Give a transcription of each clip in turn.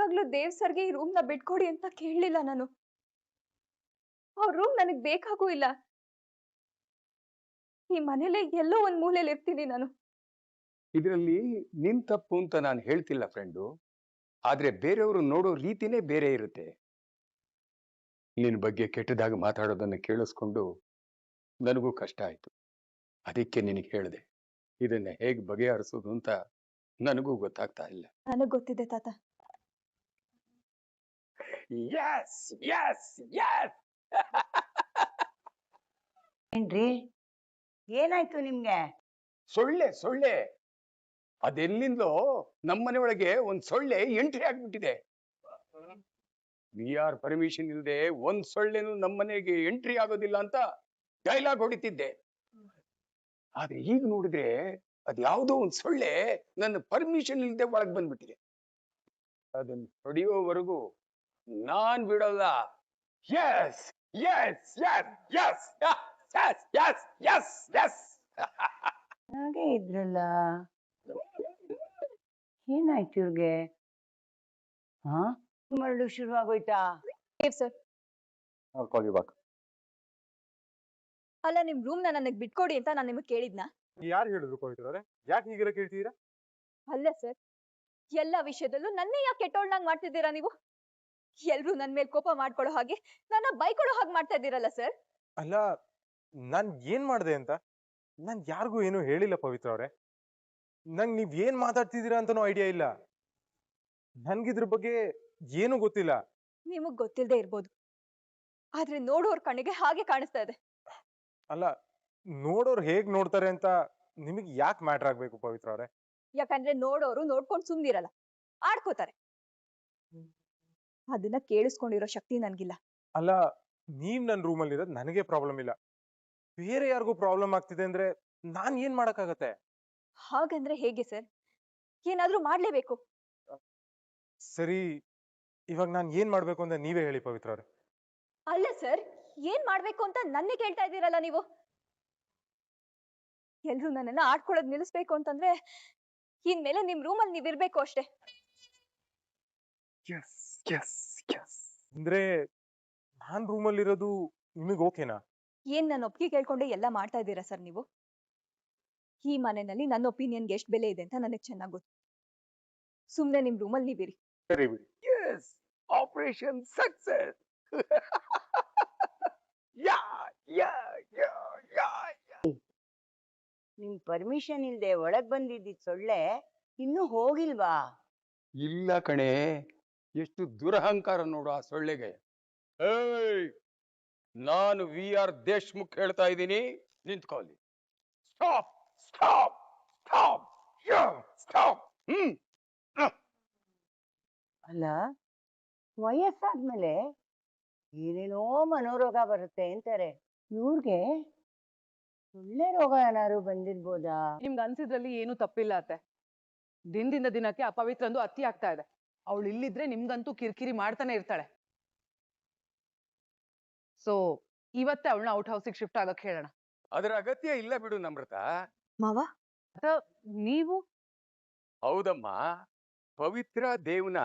ಯಾವಾಗ್ಲೂ ದೇವ್ ಸರ್ಗೆ ಈ ರೂಮ್ ನ ಬಿಟ್ಕೊಡಿ ಅಂತ ಕೇಳಲಿಲ್ಲ ನಾನು. ಅವ್ರ ರೂಮ್ ನನಗ್ ಬೇಕಾಗೂ ಇಲ್ಲ. ಈ ಮನೇಲೆ ಎಲ್ಲೋ ಒಂದ್ ಮೂಲೆಯಲ್ಲಿ ಇರ್ತೀನಿ ನಾನು. ಇದರಲ್ಲಿ ನಿನ್ ತಪ್ಪು ಅಂತ ನಾನು ಹೇಳ್ತಿಲ್ಲ ಫ್ರೆಂಡು. ಆದ್ರೆ ಬೇರೆಯವರು ನೋಡೋ ರೀತಿನೇ ಬೇರೆ ಇರುತ್ತೆ. ನಿನ್ ಬಗ್ಗೆ ಕೆಟ್ಟದಾಗ ಮಾತಾಡೋದನ್ನ ಕೇಳಿಸ್ಕೊಂಡು ನನಗೂ ಕಷ್ಟ ಆಯ್ತು. ಅದಕ್ಕೆ ನಿನಗೆ ಹೇಳಿದೆ. ಇದನ್ನ ಹೇಗ್ ಬಗೆಹರಿಸೋದು ಅಂತ ನನಗೂ ಗೊತ್ತಾಗ್ತಾ ಇಲ್ಲ. ನನಗ್ ಗೊತ್ತಿದೆ ತಾತ. Yes yes yes. ಏನ್ರಿ ಏನಾಯ್ತು ನಿಮ್ಗೆ? ಸೊಳ್ಳೆ ಸೊಳ್ಳೆ ಅದೆಲ್ಲಿಂದೋ ನಮ್ಮನೆ ಒಳಗೆ ಒಂದ್ ಸೊಳ್ಳೆ ಎಂಟ್ರಿ ಆಗ್ಬಿಟ್ಟಿದೆ. ವಿ ಆರ್ ಪರ್ಮಿಷನ್ ಇಲ್ಲದೆ ಒಂದ್ ಸೊಳ್ಳೆನು ನಮ್ಮನೆಗೆ ಎಂಟ್ರಿ ಆಗೋದಿಲ್ಲ ಅಂತ ಡೈಲಾಗ್ ಹೊಡಿತಿದ್ದೆ. ಆದ್ರೆ ಈಗ ನೋಡಿದ್ರೆ ಅದ್ಯಾವುದೋ ಒಂದ್ ಸೊಳ್ಳೆ ನನ್ನ ಪರ್ಮಿಷನ್ ಇಲ್ಲದೆ ಒಳಗ್ ಬಂದ್ಬಿಟ್ಟಿದೆ. ಅದನ್ನ ಹೊಡೆಯೋವರೆಗೂ ನಾನ್ ಬಿಡಲ್ಲ. Yes yes yes yes yes yes yes yes. ಹಾಗೆ ಇದ್ರಲ್ಲ, ಏನಾಯ್ತು ಇವ್ರಿಗೆ? ಹಾ, ಮರಳು ಶುರುವಾಗೋಯ್ತಾ? ದೇವ್ ಸರ್, ಅಲ್ಲ ನಿಮ್ ರೂಮ್ ನ ನನಗ್ ಬಿಟ್ಕೊಡಿ ಅಂತ ನಾನು ನಿಮಗ್ ಕೇಳಿದ್ನ? ಯಾರು ಹೇಳಿದ್ರು ಪವಿತ್ರವ್ರೆ? ಯಾಕೆ ಹೀಗೆಲ್ಲ ಕೇಳ್ತಿದ್ದೀರಾ? ಅಲ್ಲ ಸರ್, ಎಲ್ಲಾ ವಿಷಯದಲ್ಲೂ ನನ್ನೇ ಯಾಕೆ ಕೆಟ್ಟೋಳ್ನಂಗ್ ಮಾಡ್ತಿದ್ದೀರಾ ನೀವು? ಎಲ್ರು ನನ್ ಮೇಲೆ ಕೋಪ ಮಾಡ್ಕೊಳ್ಳೋ ಹಾಗೆ, ನನ್ನ ಬೈಕೊಳ್ಳೋ ಹಾಗೆ ಮಾಡ್ತಾ ಇದ್ದೀರಲ್ಲ ಸರ್. ಅಲ್ಲ, ನಾನ್ ಏನ್ ಮಾಡ್ದೆ ಅಂತ ನಾನ್ ಯಾರಿಗೂ ಏನು ಹೇಳಿಲ್ಲ ಪವಿತ್ರ ಅವ್ರೆ. ನಂಗೆ ನೀವ್ ಏನ್ ಮಾತಾಡ್ತಿದ್ದೀರಾ ಅಂತಾನೂ ಐಡಿಯಾ ಇಲ್ಲ. ನನ್ಗಿದ್ರ ಬಗ್ಗೆ ಏನು ಗೊತ್ತಿಲ್ಲ. ನಿಮಗ್ ಗೊತ್ತಿಲ್ಲದೆ ಇರ್ಬೋದು, ಆದ್ರೆ ನೋಡೋರ್ ಕಣ್ಣಿಗೆ ಹಾಗೆ ಕಾಣಿಸ್ತಾ ಇದೆ. ಅಲ್ಲ, ನೋಡೋರು ಹೇಗ್ ನೋಡ್ತಾರೆ ಅಂತ ನಿಮಗೆ ಯಾಕೆ ಮ್ಯಾಟರ್ ಆಗ್ಬೇಕು ಪವಿತ್ರ ಅವ್ರೆ? ಯಾಕಂದ್ರೆ ನೋಡೋರು ನೋಡ್ಕೊಂಡು ಸುಮ್ನಿರಲ್ಲ, ಆಡ್ಕೋತಾರೆ. ಅದನ್ನ ಕೇಳಿಸ್ಕೊಂಡಿರೋ ಶಕ್ತಿ ನನ್ಗಿಲ್ಲ. ಅಲ್ಲ, ನೀವ್ ನನ್ ರೂಮಲ್ಲಿ ಇರೋದ್ ನನಗೆ ಪ್ರಾಬ್ಲಮ್ ಇಲ್ಲ. ಬೇರೆ ಯಾರಿಗೂ ಪ್ರಾಬ್ಲಮ್ ಆಗ್ತಿದೆ ಅಂದ್ರೆ ನಾನ್ ಏನ್ ಮಾಡಕ್ಕಾಗತ್ತೆ? ಹಾಗಂದ್ರೆ ಹೇಗೆ ಸರ್? ಏನಾದ್ರೂ ಮಾಡ್ಲೇಬೇಕು. ಸರಿ, ಇವಾಗ ನಾನ್ ಏನ್ ಮಾಡ್ಬೇಕು ಅಂತ ನೀವೇ ಹೇಳಿ ಪವಿತ್ರ ಅವ್ರೆ. ಅಲ್ಲ ಸರ್, ಏನ್ ಮಾಡ್ಬೇಕು ಅಂತ ನನ್ನೇ ಕೇಳ್ತಾ ಇದ್ದೀರಲ್ಲ ನೀವು. ಎಲ್ರು ನನ್ನನ್ನ ಆಡ್ಕೊಳ್ಳೋದ್ ನಿಲ್ಲಿಸ್ಬೇಕು ಅಂತಂದ್ರೆ ಇನ್ಮೇಲೆ ನಿಮ್ ರೂಮಲ್ಲಿ ನೀವಿರ್ಬೇಕು ಅಷ್ಟೇ. ಅಂದ್ರೆ ನಾನ್ ರೂಮಲ್ಲಿ ಇರೋದು ನಿಮಗ್ ಓಕೆನಾ? ಏನ್ ನನ್ನ ಒಪ್ಪಿಗೆ ಕೇಳ್ಕೊಂಡೆ ಎಲ್ಲ ಮಾಡ್ತಾ ಇದ್ದೀರಾ ಸರ್ ನೀವು? ಈ ಮನೆಯಲ್ಲಿ ನನ್ನ ಒಪಿನಿಯನ್ಗೆ ಎಷ್ಟು ಬೆಲೆ ಇದೆ ಅಂತ ನನಗೆ ಚೆನ್ನಾಗಿ ಗೊತ್ತು. ಸುಮ್ನೆ ನಿಮ್ ರೂಮಲ್ಲಿ ನೀವಿರಿ. ಸರಿ ಬಿಡಿ. Yes, operation success. Yeah yeah yeah yeah. ನಿಮ್ ಪರ್ಮಿಷನ್ ಇಲ್ದೆ ಒಳಗ್ ಬಂದಿದ್ದಿದ್ ಸೊಳ್ಳೆ ಇನ್ನೂ ಹೋಗಿಲ್ವಾ? ಇಲ್ಲ ಕಣೆ, ಎಷ್ಟು ದುರಹಂಕಾರ ನೋಡು ಆ ಸೊಳ್ಳೆಗೆ. ಏಯ್, ನಾನು ವಿ ಆರ್ ದೇಶ್ಮುಖ್ ಹೇಳ್ತಾ ಇದ್ದೀನಿ, ನಿಂತ್ಕೊಳ್ಳಿ. Stop stop stop stop. ಅಲ್ಲ, ವಯಸ್ಸಾದ್ಮೇಲೆ ಏನೇನೋ ಮನೋರೋಗ ಬರುತ್ತೆ ಅಂತಾರೆ. ಇವ್ರಿಗೆ ಒಳ್ಳೆ ರೋಗ ಏನಾದ್ರು ಬಂದಿರ್ಬೋದಾ? ನಿಮ್ಗೆ ಅನ್ಸಿದ್ರಲ್ಲಿ ಏನು ತಪ್ಪಿಲ್ಲ ಅತ್ತೆ. ದಿನದಿಂದ ದಿನಕ್ಕೆ ಅಪವಿತ್ರಂದು ಅತಿ ಆಗ್ತಾ ಇದೆ. ಅವಳು ಇಲ್ಲಿದ್ರೆ ನಿಮ್ಗಂತೂ ಕಿರಿಕಿರಿ ಮಾಡ್ತಾನೆ ಇರ್ತಾಳೆ. ಸೊ ಇವತ್ತೇ ಅವಳನ್ನ ಔಟ್ ಹೌಸಿಗೆ ಶಿಫ್ಟ್ ಆಗಕ್ ಹೇಳೋಣ. ಅದರ ಅಗತ್ಯ ಇಲ್ಲ ಬಿಡು ನಮ್ರತ. ಮಾವ, ನೀವು? ಹೌದಮ್ಮ, ಪವಿತ್ರ ದೇವ್ನ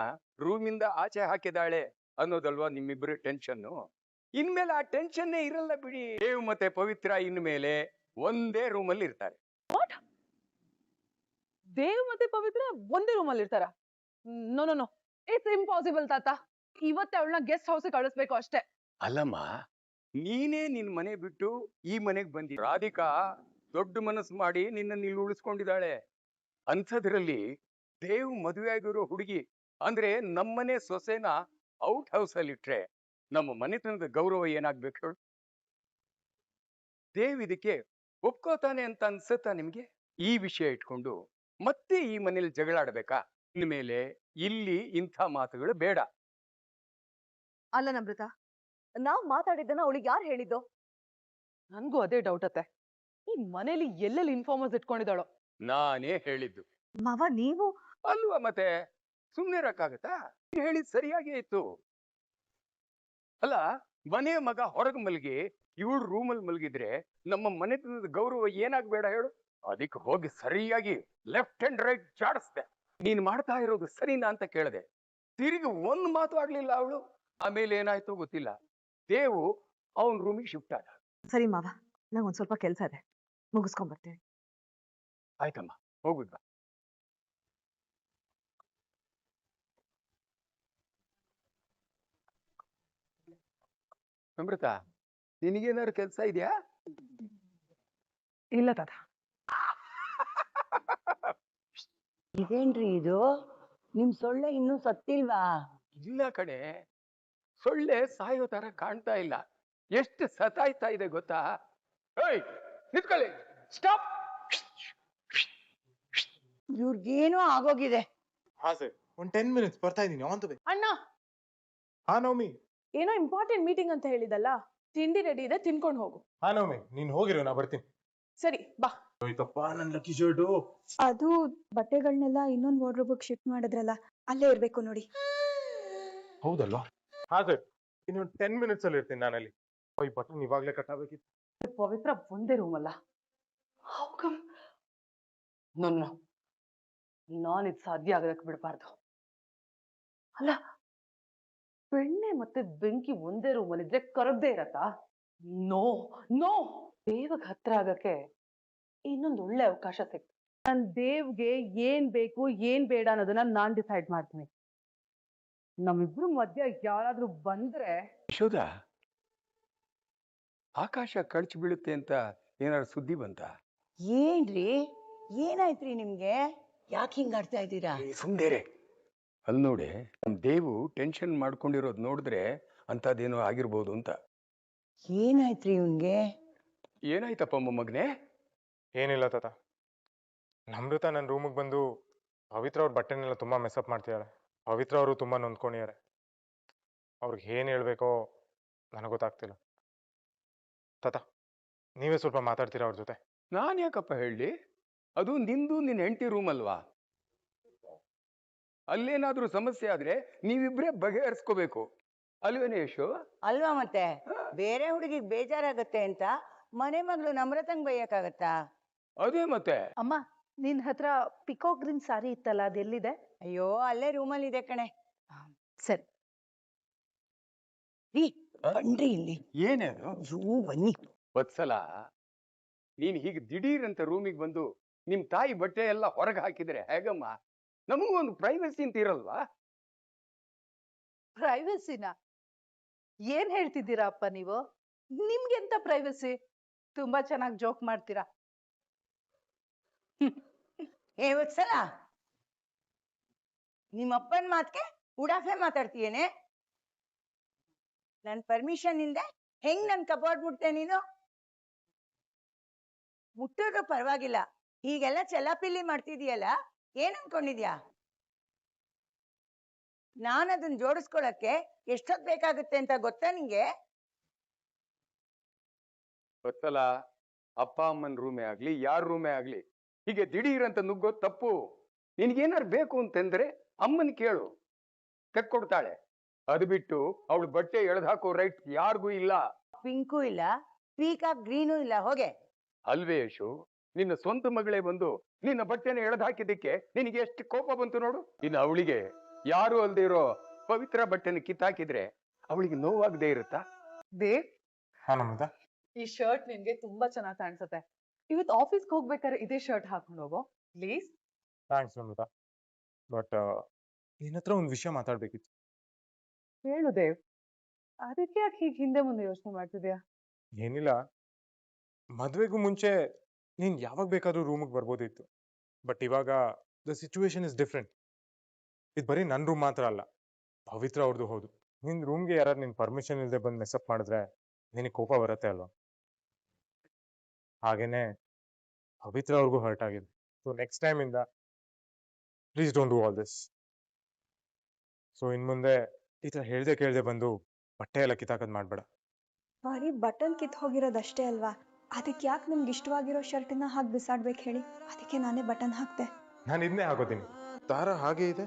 ರೂಮಿಂದ ಆಚೆ ಹಾಕಿದಾಳೆ ಅನ್ನೋದಲ್ವಾ ನಿಮ್ಮಿಬ್ಬರ ಟೆನ್ಷನ್ನು. ಇನ್ಮೇಲೆ ಆ ಟೆನ್ಷನ್ನೇ ಇರಲ್ಲ ಬಿಡಿ. ದೇವ್ ಮತ್ತೆ ಪವಿತ್ರ ಇನ್ಮೇಲೆ ಒಂದೇ ರೂಮಲ್ಲಿ ಇರ್ತಾರೆ. ದೇವ್ ಮತ್ತೆ ಪವಿತ್ರ ಒಂದೇ ರೂಮಲ್ಲಿ ಇರ್ತಾರ? No no no, it's impossible ತಾತ. ಇವತ್ತೇ ಅವಳನ್ನ ಗೆಸ್ಟ್ ಹೌಸಿಗೆ ಕಳಿಸ್ಬೇಕು ಅಷ್ಟೇ. ಅಲ್ಲಮ್ಮ, ನೀನೇ ನಿನ್ ಮನೆ ಬಿಟ್ಟು ಈ ಮನೆಗೆ ಬಂದಿ. ರಾಧಿಕಾ ದೊಡ್ಡ ಮನಸ್ಸು ಮಾಡಿ ನಿನ್ನನ್ನು ಇಲ್ಲಿ ಉಳಿಸ್ಕೊಂಡಿದ್ದಾಳೆ. ಅಂಥದ್ರಲ್ಲಿ ದೇವ್ ಮದುವೆ ಆಗಿರೋ ಹುಡುಗಿ ಅಂದ್ರೆ ನಮ್ಮನೆ ಸೊಸೆನ ಔಟ್ ಹೌಸ್ ಅಲ್ಲಿ ಇಟ್ರೆ ನಮ್ಮ ಮನೆತನದ ಗೌರವ ಏನಾಗ್ಬೇಕು ಹೇಳು? ದೇವ್ ಇದಕ್ಕೆ ಒಪ್ಕೋತಾನೆ ಅಂತ ಅನ್ಸುತ್ತಾ ನಿಮ್ಗೆ? ಈ ವಿಷಯ ಇಟ್ಕೊಂಡು ಮತ್ತೆ ಈ ಮನೇಲಿ ಜಗಳ ಆಡ್ಬೇಕಾ? ಇನ್ಮೇಲೆ ಇಲ್ಲಿ ಇಂಥ ಮಾತುಗಳು ಬೇಡ. ಅಲ್ಲ ನಮ್ರತ, ನಾವ್ ಮಾತಾಡಿದ್ದನ್ನ ಅವಳಿಗೆ ಯಾರು ಹೇಳಿದ್ದು? ನನ್ಗೂ ಅದೇ ಡೌಟ್ ಅತ್ತೆ. ಈ ಮನೇಲಿ ಎಲ್ಲೆಲ್ಲಿ ಇನ್ಫಾರ್ಮರ್ಸ್ ಇಟ್ಕೊಂಡಿದ್ದಾಳೋ. ನಾನೇ ಹೇಳಿದ್ದು. ಮಾವ, ನೀವು ಅಲ್ವಾ ಮತ್ತೆ, ಸುಮ್ನೆ ಇರಕ್ಕಾಗತ್ತಾ? ಹೇಳಿದ್ ಸರಿಯಾಗೇ ಇತ್ತು. ಅಲ್ಲ, ಮನೆ ಮಗ ಹೊರಗೆ ಮಲಗಿ ಇವಳು ರೂಮಲ್ಲಿ ಮಲಗಿದ್ರೆ ನಮ್ಮ ಮನೆತನದ ಗೌರವ ಏನಾಗ್ಬೇಡ ಹೇಳು? ಅದಕ್ಕೆ ಹೋಗಿ ಸರಿಯಾಗಿ ಲೆಫ್ಟ್ ಅಂಡ್ ರೈಟ್ ಜಾಡಿಸ್ದೆ. ನೀನ್ ಮಾಡ್ತಾ ಇರೋದು ಸರಿನಾ ಅಂತ ಕೇಳಿದೆ. ತಿರುಗಿ ಒಂದು ಮಾತು ಆಗ್ಲಿಲ್ಲ ಅವಳು. ಆಮೇಲೆ ಏನಾಯ್ತೋ ಗೊತ್ತಿಲ್ಲ, ದೇವು ಅವನ್ ರೂಮಿಗೆ ಶಿಫ್ಟ್ ಆದ. ಸರಿ ಮಾವ, ನಂಗೆ ಒಂದ್ ಸ್ವಲ್ಪ ಕೆಲಸ ಇದೆ, ಮುಗಿಸ್ಕೊಂಡ್ ಬರ್ತೀನಿ. ಆಯ್ತಮ್ಮ, ಹೋಗುದ. ಅಮೃತ, ನಿನಗೇನಾದ್ರು ಕೆಲಸ ಇದೆಯಾ? ಇಲ್ಲ ತಾತ. ಇದೇನ್ರಿ ಇದು? ನಿಮ್ ಸೊಳ್ಳೆ ಇನ್ನೂ ಸತ್ತಿಲ್ವಾ? ಇಲ್ಲ ಕಣೆ, ಸೊಳ್ಳೆ ಸಾಯೋ ತರ ಕಾಣ್ತಾ ಇಲ್ಲ. ಎಷ್ಟು ಸತಾಯ್ತಾ ಇದೆ ಗೊತ್ತಾ? ಏಯ್ ನಿಂತ್ಕೊಳ್ಳಿ, ಸ್ಟಾಪ್. ಇವ್ರಿಗೇನೋ ಆಗೋಗಿದೆ. ಹಾ ಸರ್, ಒಂದ್ 10 minutes ಬರ್ತಾ ಇದೀನಿ. On the way. ಅಣ್ಣ, ಹಾ ನವಮಿ. ಏನೋ ಇಂಪಾರ್ಟೆಂಟ್ ಮೀಟಿಂಗ್ ಅಂತ ಹೇಳಿದಲ್ಲ, ತಿಂಡಿ ರೆಡಿ ಇದೆ, ತಿನ್ಕೊಂಡು ಹೋಗು. ಹಾ ನವಮಿ, ನೀನ್ ಹೋಗಿರೋ, ನಾ ಬರ್ತೀನಿ. ಸರಿ ಬಾ. ಹೋಯ್ತಪ್ಪ ನನ್ ಲಕ್ಕಿ ಶರ್ಟು. ಅದು ಬಟ್ಟೆಗಳನ್ನೆಲ್ಲ ಇನ್ನೊಂದು ವಾರ್ಡ್ರೋಬ್ಗೆ ಶಿಫ್ಟ್ ಮಾಡಿದ್ರಲ್ಲ, ಅಲ್ಲೇ ಇರ್ಬೇಕು ನೋಡಿ. ಹೌದಲ್ವಾ? ಹಾ ಸರ್, ಇನ್ನೊಂದು 10 minutes ಅಲ್ಲಿ ಇರ್ತೀನಿ ನಾನಲ್ಲಿ. ಈ ಬಟನ್ ಇವಾಗ್ಲೇ ಕಟ್ಟಾಗಬೇಕಿತ್ತು. ಪವಿತ್ರ ಒಂದೇ ರೂಮ್ ಅಲ್ಲ, ಹೌ ಕಮ್? ನನ್ನ ನಾನು ಇದು ಸಾಧ್ಯ ಆಗೋದಕ್ಕೆ ಬಿಡಬಾರ್ದು. ಅಲ್ಲ, ಬೆಣ್ಣೆ ಮತ್ತೆ ಬೆಂಕಿ ಒಂದೇ ರೂಮಲ್ಲಿ ಇದ್ರೆ ಕರಗದೆ ಇರತ್ತಾ? ನೋ ನೋ, ದೇವಗ್ ಹತ್ರ ಆಗಕ್ಕೆ ಇನ್ನೊಂದು ಒಳ್ಳೆ ಅವಕಾಶ ಸಿಕ್ತು. ನನ್ ದೇವ್ಗೆ ಏನ್ ಬೇಕು ಏನ್ ಬೇಡ ಅನ್ನೋದನ್ನ ನಾನ್ ಡಿಸೈಡ್ ಮಾಡ್ತೀನಿ. ನಮ್ಮಿಬ್ರು ಮಧ್ಯ ಯಾರಾದ್ರೂ ಬಂದ್ರೆ ಯಶೋಧ, ಆಕಾಶ ಕಳ್ಚಿ ಬೀಳುತ್ತೆ ಅಂತ ಏನಾದ್ರು ಸುದ್ದಿ ಬಂತ? ಏನ್ರಿ, ಏನಾಯ್ತ್ರಿ ನಿಮ್ಗೆ? ಯಾಕೆ ಹಿಂಗಾಡ್ತಾ ಇದ್ದೀರಾ? ಸುಂದೇರೆ, ಅಲ್ಲಿ ನೋಡಿ, ನಮ್ ದೇವು ಟೆನ್ಷನ್ ಮಾಡ್ಕೊಂಡಿರೋದು ನೋಡಿದ್ರೆ ಅಂತದೇನೋ ಆಗಿರ್ಬೋದು ಅಂತ. ಏನಾಯ್ತ್ರಿ ಇವ್ನ್ಗೆ? ಏನಾಯ್ತಪ್ಪ ಮೊಮ್ಮಗನೇ? ಏನಿಲ್ಲ ತಾತ, ನಮೃತ ನನ್ನ ರೂಮಿಗೆ ಬಂದು ಪವಿತ್ರ ಅವ್ರ ಬಟ್ಟೆನೆಲ್ಲ ತುಂಬಾ ಮೆಸಪ್ ಮಾಡ್ತಿದ್ದಾರೆ. ಪವಿತ್ರ ಅವರು ತುಂಬಾ ನೊಂದ್ಕೊಂಡಿದ್ದಾರೆ. ಅವ್ರಿಗೆ ಏನ್ ಹೇಳ್ಬೇಕೋ ನನಗೆ ಗೊತ್ತಾಗ್ತಿಲ್ಲ. ತಾತ, ನೀವೇ ಸ್ವಲ್ಪ ಮಾತಾಡ್ತೀರಾ ಅವ್ರ ಜೊತೆ? ನಾನ್ ಯಾಕಪ್ಪ ಹೇಳಿ? ಅದು ನಿಂದು ನಿನ್ನ ಹೆಂಡತಿ ರೂಮ್ ಅಲ್ವಾ? ಅಲ್ಲೇನಾದ್ರೂ ಸಮಸ್ಯೆ ಆದ್ರೆ ನೀವಿಬ್ರೇ ಬಗೆಹರಿಸ್ಕೋಬೇಕು ಅಲ್ವೇನೆ ಯಶು? ಅಲ್ವಾ ಮತ್ತೆ, ಬೇರೆ ಹುಡುಗಿಗೆ ಬೇಜಾರಾಗತ್ತೆ ಅಂತ ಮನೆ ಮಗಳು ನಮ್ರತಂಗ್ ಬೈಯಕ್ಕಾಗತ್ತಾ? ಅದೇ ಮತ್ತೆ. ಅಮ್ಮ, ನಿನ್ ಹತ್ರ ಪಿಕೋ ಗ್ರೀನ್ ಸಾರಿ ಇತ್ತಲ್ಲ, ಅದೆಲ್ಲಿದೆ? ಅಯ್ಯೋ, ಅಲ್ಲೇ ರೂಮಲ್ಲಿ ಇದೆ ಕಣೆ. ಸರಿ. ರೀ, ಬನ್ರಿ ಇಲ್ಲಿ. ಏನೇ ಅದು? ಅಯ್ಯೋ, ಬನ್ನಿ. ವತ್ಸಲ, ನೀನ್ ಹೀಗೆ ದಿಢೀರ್ ಅಂತ ರೂಮಿಗೆ ಬಂದು ನಿಮ್ ತಾಯಿ ಬಟ್ಟೆ ಎಲ್ಲ ಹೊರಗೆ ಹಾಕಿದ್ರೆ ಹೇಗಮ್ಮ? ನಮಗೂ ಒಂದು ಪ್ರೈವಸಿ ಅಂತ ಇರಲ್ವಾ? ಪ್ರೈವಸಿನ ಏನ್ ಹೇಳ್ತಿದ್ದೀರಾ ಅಪ್ಪ ನೀವು? ನಿಮ್ಗೆಂತ ಪ್ರೈವಸಿ? ತುಂಬಾ ಚೆನ್ನಾಗಿ ಜೋಕ್ ಮಾಡ್ತೀರಾ. ಏ ವತ್ಸಲ, ನಿಮ್ಮಪ್ಪನ ಮಾತ್ಗೆ ಉಡಾಫೆ ಮಾತಾಡ್ತೀಯೇನೆ? ನನ್ ಪರ್ಮಿಷನ್ ಇಲ್ದೆ ಹೆಂಗ್ ನನ್ ಕಬೋರ್ಡ್ ಮುಟ್ತೆ ನೀನು? ಮುಟ್ಟಿದ್ರು ಪರವಾಗಿಲ್ಲ, ಹೀಗೆಲ್ಲ ಚೆಲ್ಲಾಪಿಲ್ಲಿ ಮಾಡ್ತಿದೀಯಲ್ಲ, ಏನ್ ಅನ್ಕೊಂಡಿದ್ಯಾ? ನಾನು ಅದನ್ನ ಜೋಡಿಸ್ಕೊಳಕ್ಕೆ ಎಷ್ಟೊತ್ ಬೇಕಾಗುತ್ತೆ ಅಂತ ಗೊತ್ತಾ ನಿಂಗೆ? ವತ್ಸಲ, ಅಪ್ಪ ಅಮ್ಮನ ರೂಮೇ ಆಗ್ಲಿ ಯಾರ ರೂಮೇ ಆಗ್ಲಿ ಹೀಗೆ ದಿಢೀರ್ ಅಂತ ನುಗ್ಗೋದು ತಪ್ಪು. ನಿನ್ಗೇನಾರು ಬೇಕು ಅಂತಂದ್ರೆ ಅಮ್ಮನ್ ಕೇಳು, ತೆಕ್ಕೊಡ್ತಾಳೆ. ಅದು ಬಿಟ್ಟು ಅವಳು ಬಟ್ಟೆ ಎಳೆದು ಹಾಕೋ ರೈಟ್ ಯಾರಿಗೂ ಇಲ್ಲ. ಪಿಂಕು ಇಲ್ಲ, ಪೀಕಾಕ್ ಗ್ರೀನು ಇಲ್ಲ, ಹೋಗೆ. ಅಲ್ವೇ ಯಶು? ನಿನ್ನ ಸ್ವಂತ ಮಗಳೇ ಬಂದು ನಿನ್ನ ಬಟ್ಟೆನ ಎಳೆದು ಹಾಕಿದ್ದಕ್ಕೆ ನಿನಗೆ ಎಷ್ಟು ಕೋಪ ಬಂತು ನೋಡು. ಇನ್ನು ಅವಳಿಗೆ ಯಾರು ಅಲ್ದೇ ಇರೋ ಪವಿತ್ರ ಬಟ್ಟೆನ ಕಿತ್ತಾಕಿದ್ರೆ ಅವಳಿಗೆ ನೋವಾಗದೆ ಇರುತ್ತಾ? ದೇವ್, ಹಾ ನಮ್ರತ. ಈ ಶರ್ಟ್ ನಿನ್ಗೆ ತುಂಬಾ ಚೆನ್ನಾಗಿ ಕಾಣಿಸುತ್ತೆ. ಇವತ್ತು ಆಫೀಸ್ಗೆ ಹೋಗ್ಬೇಕಾದ್ರೆ ಇದೇ ಶರ್ಟ್ ಹಾಕೊಂಡು ಹೋಗೋ ಪ್ಲೀಸ್. ಥ್ಯಾಂಕ್ಸ್ ನಮ್ರತ, ಬಟ್ ನಿನ್ನ ಹತ್ರ ಒಂದು ವಿಷಯ ಮಾತಾಡ್ಬೇಕಿತ್ತು. ಹೇಳು ದೇವ್, ಅದಕ್ಕೆ ಯಾಕೆ ಹೀಗೆ ಹಿಂದೆ ಮುಂದೆ ಯೋಚನೆ ಮಾಡ್ತಿದ್ಯಾ? ಏನಿಲ್ಲ, ಮದ್ವೆಗೂ ಮುಂಚೆ ನೀನ್ ಯಾವಾಗ ಬೇಕಾದ್ರೂ ರೂಮಿಗೆ ಬರ್ಬೋದಿತ್ತು. ಬಟ್ ಇವಾಗ ದ ಸಿಚುವೇಶನ್ ಇಸ್ ಡಿಫ್ರೆಂಟ್. ಇದು ಬರೀ ನನ್ನ ರೂಮ್ ಮಾತ್ರ ಅಲ್ಲ, ಪವಿತ್ರ ಅವ್ರದ್ದು ಹೌದು. ನಿನ್ ರೂಮ್ಗೆ ಯಾರು ನಿನ್ ಪರ್ಮಿಷನ್ ಇಲ್ಲದೆ ಬಂದು ಮೆಸಪ್ ಮಾಡಿದ್ರೆ ನಿನಗೆ ಕೋಪ ಬರುತ್ತೆ ಅಲ್ವಾ? ಹಾಗೇನೆ ಪವಿತ್ರ ಅವ್ರಿಗೂ ಹರ್ಟ್ ಆಗಿದೆ. ಸೊ ನೆಕ್ಸ್ಟ್ ಟೈಮ್ ಇಂದ please don't do all this. So in ಮುಂದೆ ಈ ತರ ಹೇಳ್ದೆ ಕೇಳ್ದೆ ಬಂದು ಬಟ್ಟೆ ಎಲ್ಲ ಕಿತ್ತಾಕದ್ ಮಾಡ್ಬೇಡ. ಬರೀ ಬಟನ್ ಕಿತ್ ಹೋಗಿರೋದಷ್ಟೇ ಅಲ್ವಾ? ಅದಕ್ಕೆ ಯಾಕೆ ನಿಮ್ಗೆ ಇಷ್ಟವಾಗಿರೋ ಶರ್ಟನ್ನ ಹಾಕಿ ಬಿಸಾಡ್ಬೇಕು ಹೇಳಿ? ಅದಕ್ಕೆ ನಾನೇ ಬಟನ್ ಹಾಕ್ದೆ. ನಾನು ಇದನ್ನೇ ಹಾಕೋತೀನಿ. ದಾರ ಹಾಗೆ ಇದೆ,